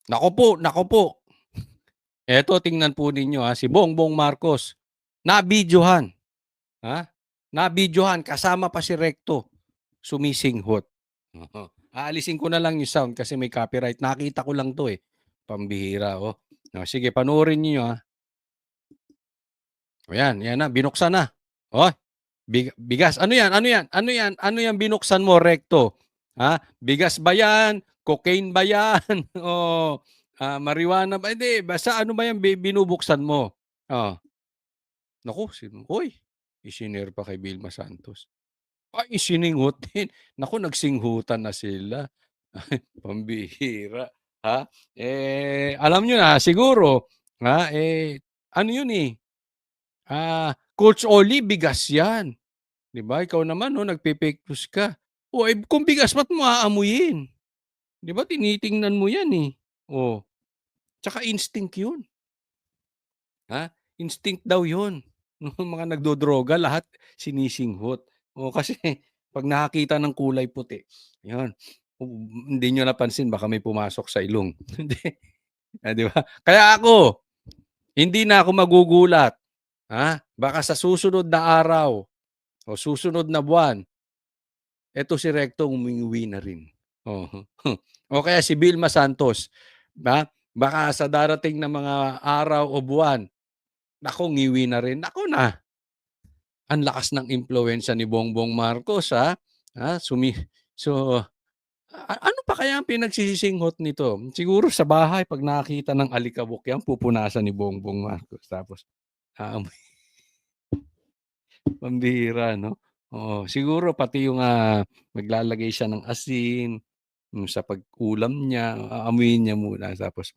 Naku po. Eto tingnan po ninyo, si Bongbong Marcos, nabidyohan, ha, nabidyohan kasama pa si Recto, sumisinghot. Oo. Aalisin ko na lang yung sound kasi may copyright. Nakita ko lang 'to, pambihira, oh. Oh, sige panoorin niyo, O yan, yan na, binuksan na. Oh, bigas. Ano yan, ano yan, ano yan, ano yan binuksan mo, Recto? Bigas ba yan? Cocaine ba yan? O marijuana ba? Hindi, basta ano ba yan binubuksan mo? Oh, naku, uy, isinare pa kay Vilma Santos. Ay, sininghot din. Naku, nagsinghutan na sila. Pambihira, alam niyo na siguro, ano yun, Coach Oli bigas 'yan, 'di ba? Ikaw naman 'no, nagpe-fake news ka. Kung bigas ba't mo aamuyin? 'Di ba tinitingnan mo 'yan, Oh, tsaka instinct 'yun, instinct daw 'yun. Nung mga nagdodroga lahat sinisinghot. Kasi 'pag nakakita ng kulay puti, 'yun, hindi niyo napansin baka may pumasok sa ilong, hindi, 'di ba? Kaya ako, hindi na ako magugulat, baka sa susunod na araw o susunod na buwan, eto si Recto umuwi na rin. Oo. O kaya si Vilma Santos, baka sa darating na mga araw o buwan, naku ngiwi na rin. Naku na, ang lakas ng impluwensiya ni Bongbong Marcos, sumi so, ano pa kaya ang pinagsisisinghot nito? Siguro sa bahay 'pag nakakita ng alikabok 'yan pupunasan ni Bongbong Marcos tapos aamoy. Pambihira 'no? Oo, siguro pati yung, maglalagay siya ng asin, yung sa pag-ulam niya, aamuyin niya muna tapos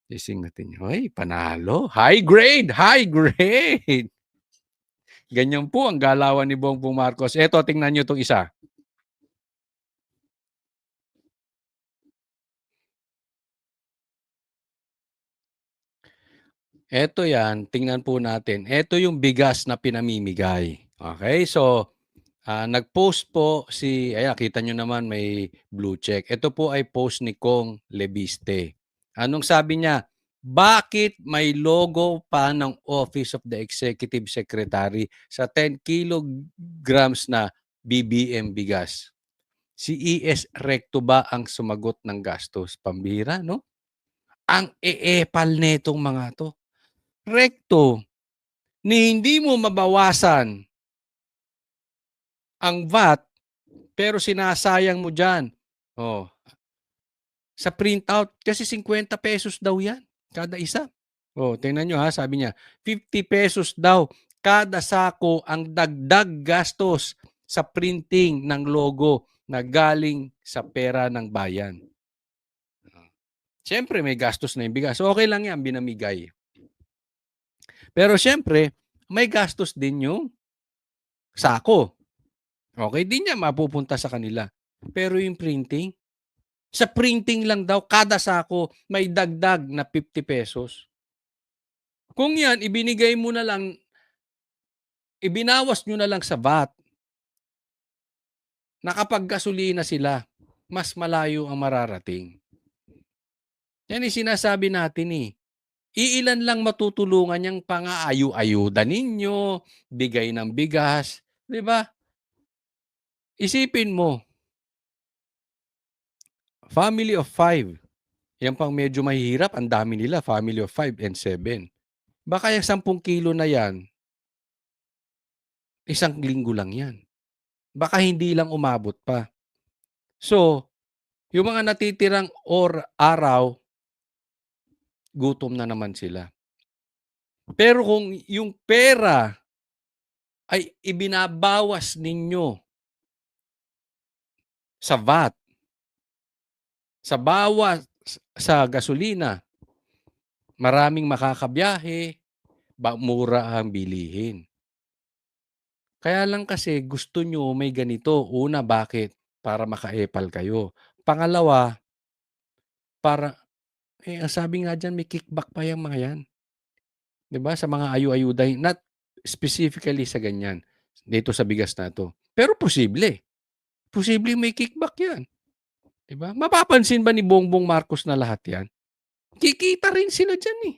sisinghatin niya, "Ay panalo, high grade, high grade." Ganyan po ang galawan ni Bongbong Marcos. Eto tingnan niyo 'tong isa. Eto 'yan, tingnan po natin. Eto yung bigas na pinamimigay, okey? So, nag-post po ayan kita niyo naman may blue check. Ito po ay post ni Kong Lebiste. Anong sabi niya? Bakit may logo pa ng Office of the Executive Secretary sa 10 kilograms na BBM bigas? Si ES Recto ba ang sumagot ng gastos? Pambihira 'no? Ang eepal nitong mga 'to. Recto, ni hindi mo mabawasan ang VAT pero sinasayang mo diyan. Oh, sa printout kasi ₱50 daw 'yan kada isa. Tingnan niyo, sabi niya ₱50 daw kada sako ang dagdag gastos sa printing ng logo na galing sa pera ng bayan. Siyempre may gastos na yung bigas, okey lang 'yan binamigay. Pero siyempre may gastos din yung sako, okey din 'yan mapupunta sa kanila. Pero yung printing, sa printing lang daw kada sako may dagdag na ₱50. Kung 'yan ibinigay mo na lang, ibinawas niyo na lang sa VAT, nakapaggasolina sila, mas malayo ang mararating. Yan ang sinasabi natin, Iilan lang matutulungan niyang pang-aayu-ayuda ninyo, bigay ng bigas, 'di ba? Isipin mo, family of 5, yan pang medyo mahihirap ang dami nila, family of 5 and 7. Baka yang 10 kilo na yan, isang linggo lang yan. Baka hindi lang umabot pa. So, yung mga natitirang araw, gutom na naman sila. Pero kung yung pera ay ibinabawas ninyo sa VAT, sa bawas sa gasolina, maraming makakabiyahe, mura ang bilihin. Kaya lang kasi gusto nyo may ganito. Una, bakit? Para makaepal kayo. Pangalawa, para ang sabi nga diyan may kickback pa yang mga yan, 'di ba, sa mga ayu-ayuda, not specifically sa ganyan, dito sa bigas na 'to. Pero posible may kickback yan. 'Di ba? Mapapansin ba ni Bongbong Marcos na lahat 'yan? Kikita rin sila diyan, eh.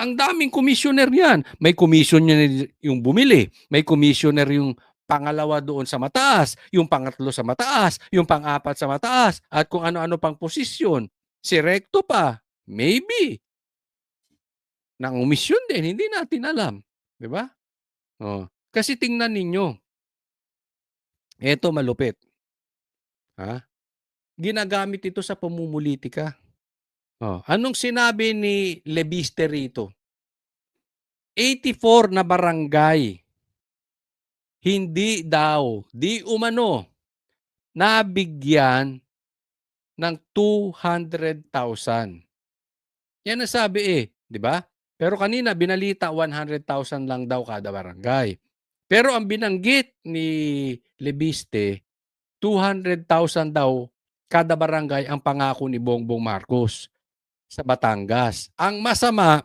Ang daming komisyoner niyan. May komisyoner yung bumili, may komisyoner yung pangalawa doon sa mataas, yung pangatlo sa mataas, yung pang-apat sa mataas, at kung ano-ano pang posisyon. Si Recto pa, maybe. Nangomisyon din, hindi natin alam, 'di ba? Oh, kasi tingnan ninyo, eto malupit, ha? Ginagamit ito sa pamumulitika. Oh, anong sinabi ni Lebiste rito? 84 na barangay, hindi daw, di umano, nabigyan ng 200,000. Yan ang sabi, eh, 'di ba? Pero kanina binalita 100,000 lang daw kada barangay. Pero ang binanggit ni Lebiste, 200,000 daw kada barangay ang pangako ni Bongbong Marcos sa Batangas. Ang masama,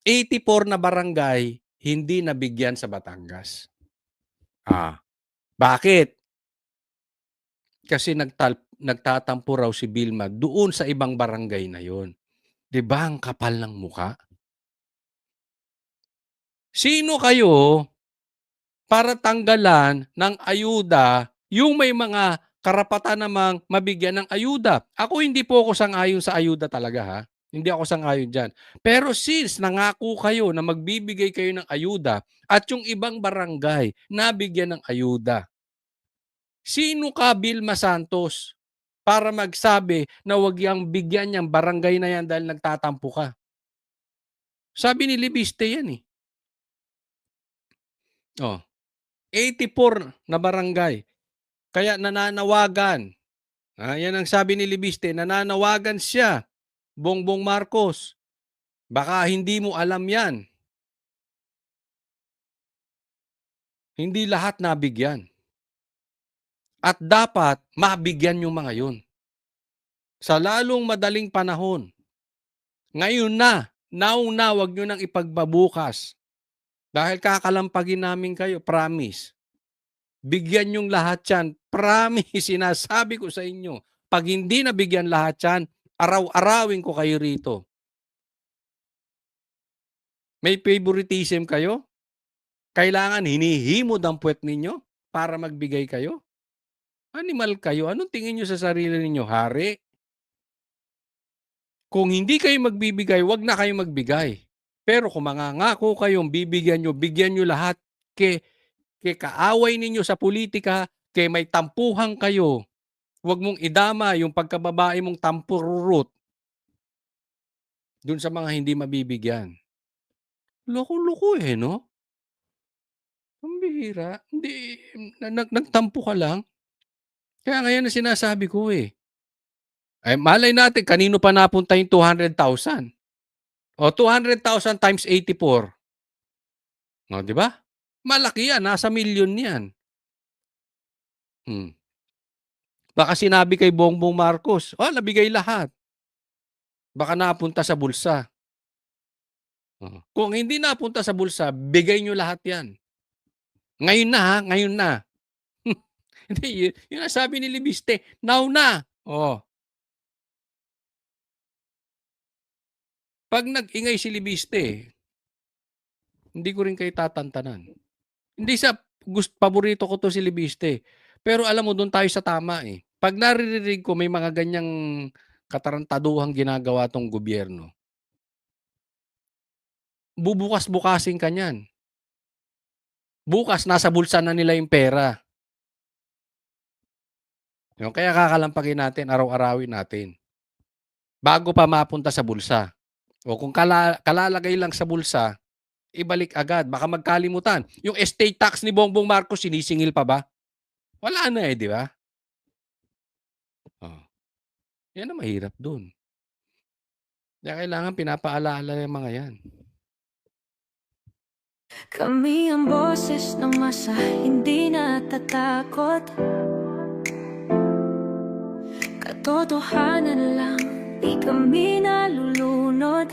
84 na barangay hindi nabigyan sa Batangas. Bakit? Kasi nagtatampo raw si Vilma doon sa ibang barangay na yon. 'Di ba ang kapal ng mukha? Sino kayo para tanggalan ng ayuda yung may mga karapatan namang mabigyan ng ayuda? Ako hindi po ako sang-ayon sa ayuda talaga, ha. Hindi ako sang-ayon diyan. Pero since nangako kayo na magbibigay kayo ng ayuda at yung ibang barangay nabigyan ng ayuda, sino ka, Vilma Santos, para magsabi na wag yang bigyan yang barangay na yan dahil nagtatampo ka? Sabi ni Libiste yan, eh. Oh, 84 na barangay. Kaya nananawagan, yan ang sabi ni Libiste, nananawagan siya, Bongbong Marcos, baka hindi mo alam yan. Hindi lahat nabigyan. At dapat mabigyan yung mga yun. Sa lalong madaling panahon. Ngayon na, now na, wag nyo nang ipagbabukas. Dahil kakalampagin namin kayo, promise. Bigyan yung lahat yan. Promise, sinasabi ko sa inyo. Pag hindi nabigyan lahat yan, araw-arawin ko kayo rito. May favoritism kayo? Kailangan hinihimod ang puwet ninyo para magbigay kayo? Animal kayo. Anong tingin nyo sa sarili ninyo? Hari? Kung hindi kayo magbibigay, wag na kayo magbigay. Pero kung mangangako kayong bigyan nyo lahat, kaaway ninyo sa politika, may tampuhan kayo, wag mong idama yung pagkababae mong tampururut dun sa mga hindi mabibigyan. Loko-loko, eh, no? Ang bihira. Hindi, nagtampo ka lang. Kaya ngayon ang sinasabi ko, eh. Ay, malay natin kanino pa napunta yung 200,000. O 200,000 times 84. O, di ba? Malaki yan, nasa milyon yan. Hmm. Baka sinabi kay Bongbong Marcos, nabigay lahat. Baka napunta sa bulsa. Kung hindi napunta sa bulsa, bigay nyo lahat yan. Ngayon na, ha? Ngayon na. Hindi, yun ang sabi ni Libiste, now na. Pag nag-ingay si Libiste, hindi ko rin kayo tatantanan. Hindi sa paborito ko to si Libiste. Pero alam mo, doon tayo sa tama, eh. Pag naririnig ko may mga ganyang katarantaduhang ginagawa tong gobyerno, bubukas-bukasin ka niyan. Bukas, nasa bulsa na nila yung pera. Kaya kakalampagin natin, araw-arawin natin. Bago pa mapunta sa bulsa. O kung kalalagay lang sa bulsa, ibalik agad. Baka magkalimutan. Yung estate tax ni Bongbong Marcos, sinisingil pa ba? Wala na, eh, di ba? Yan ang mahirap dun. Kaya kailangan pinapaalala yung mga yan. Kami ang boses ng masa, hindi natatakot. Katotohanan lang, di kami nalulunod.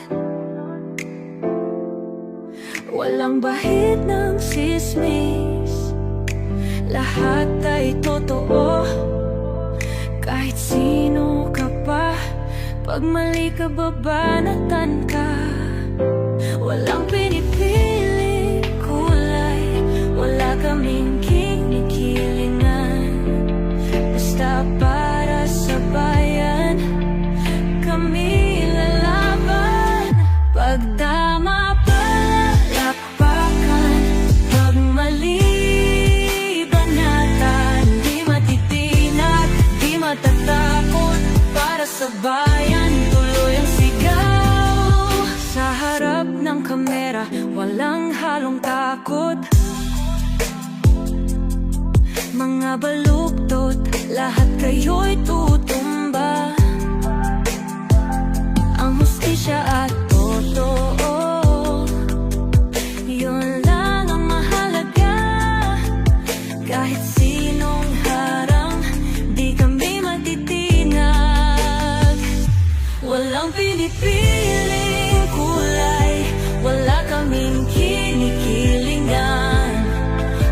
Walang bahid ng sismis, lahat ay totoo. Kahit sino ka pa, pag mali ka babanatan ka. Walang pinipili kulay, wala kaming kinikilingan. Basta para sa bayan, kami lalaban. Pag tama palakpakan, pag mali banatan. Di matitinag, di matatakot, para sa bayan tuloy ang sigaw. Sa harap ng kamera, walang halong takot. Mga baluktot, lahat kayo'y tutumba. Ang hustisya at totoo, yun lang ang mahalaga. Kahit sinong harang, di kami matitinag. Walang pinipiling kulay, wala kaming kinikilingan.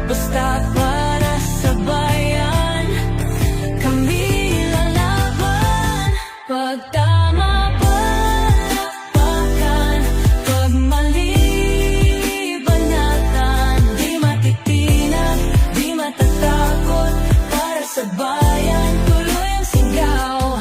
Basta para sa bayan, kami lalaban. Pag tama palakpakan, pag mali banatan. Di matitinag, di matatakot, para sa bayan tuloy ang sigaw.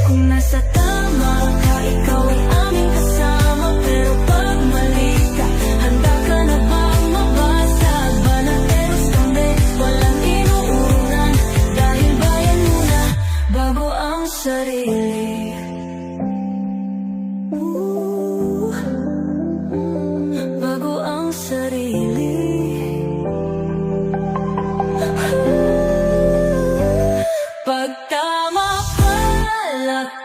Kung nasa tama ka, ikaw ay aming kasama. Pero pag mali ka, handa ka na bang mabasag? Banateros kami, walang inuunan. Dahil bayan muna, bago ang sarili. Bago ang sarili. Pag tama palakpakan,